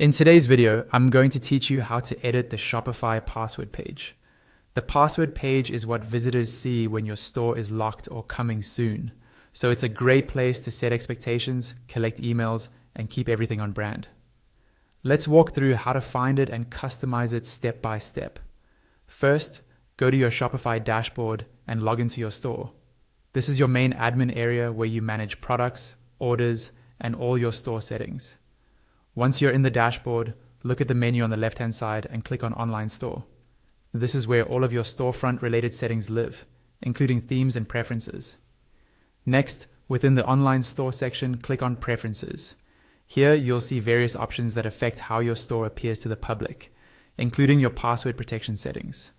In today's video, I'm going to teach you how to edit the Shopify password page. The password page is what visitors see when your store is locked or coming soon. So it's a great place to set expectations, collect emails, and keep everything on brand. Let's walk through how to find it and customize it step by step. First, go to your Shopify dashboard and log into your store. This is your main admin area where you manage products, orders, and all your store settings. Once you're in the dashboard, look at the menu on the left-hand side and click on Online Store. This is where all of your storefront-related settings live, including themes and preferences. Next, within the Online Store section, click on Preferences. Here, you'll see various options that affect how your store appears to the public, including your password protection settings.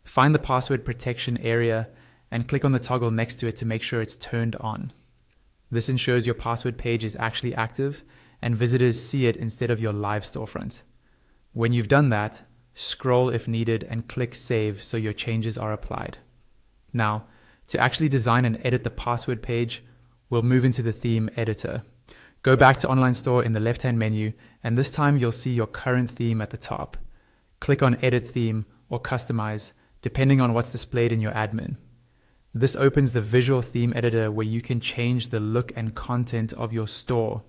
Find the password protection area and click on the toggle next to it to make sure it's turned on. This ensures your password page is actually active and visitors see it instead of your live storefront. When you've done that, scroll if needed and click Save so your changes are applied. Now, to actually design and edit the password page, we'll move into the theme editor. Go back to Online Store in the left-hand menu, and this time you'll see your current theme at the top. Click on Edit Theme or Customize, depending on what's displayed in your admin. This opens the visual theme editor where you can change the look and content of your store.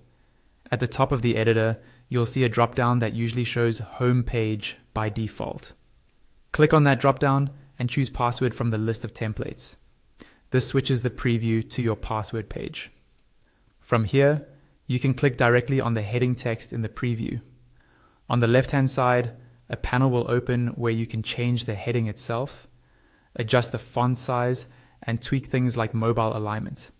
At the top of the editor, you'll see a drop-down that usually shows Home Page by default. Click on that drop-down and choose Password from the list of templates. This switches the preview to your password page. From here, you can click directly on the heading text in the preview. On the left-hand side, a panel will open where you can change the heading itself, adjust the font size, and tweak things like mobile alignment.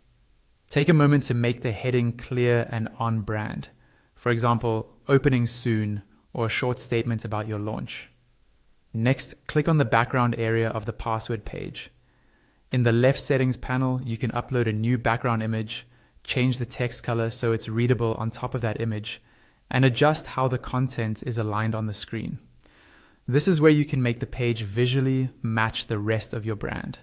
Take a moment to make the heading clear and on brand. For example, opening soon or a short statement about your launch. Next, click on the background area of the password page. In the left settings panel, you can upload a new background image, change the text color so it's readable on top of that image, and adjust how the content is aligned on the screen. This is where you can make the page visually match the rest of your brand.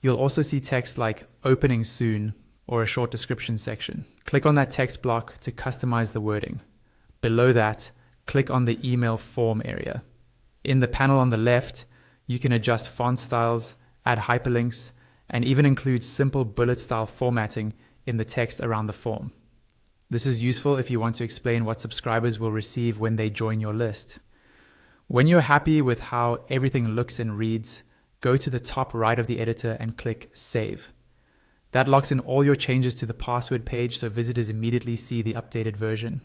You'll also see text like opening soon or a short description section. Click on that text block to customize the wording. Below that, click on the email form area. In the panel on the left, you can adjust font styles, add hyperlinks, and even include simple bullet style formatting in the text around the form. This is useful if you want to explain what subscribers will receive when they join your list. When you're happy with how everything looks and reads, go to the top right of the editor and click Save. That locks in all your changes to the password page so visitors immediately see the updated version.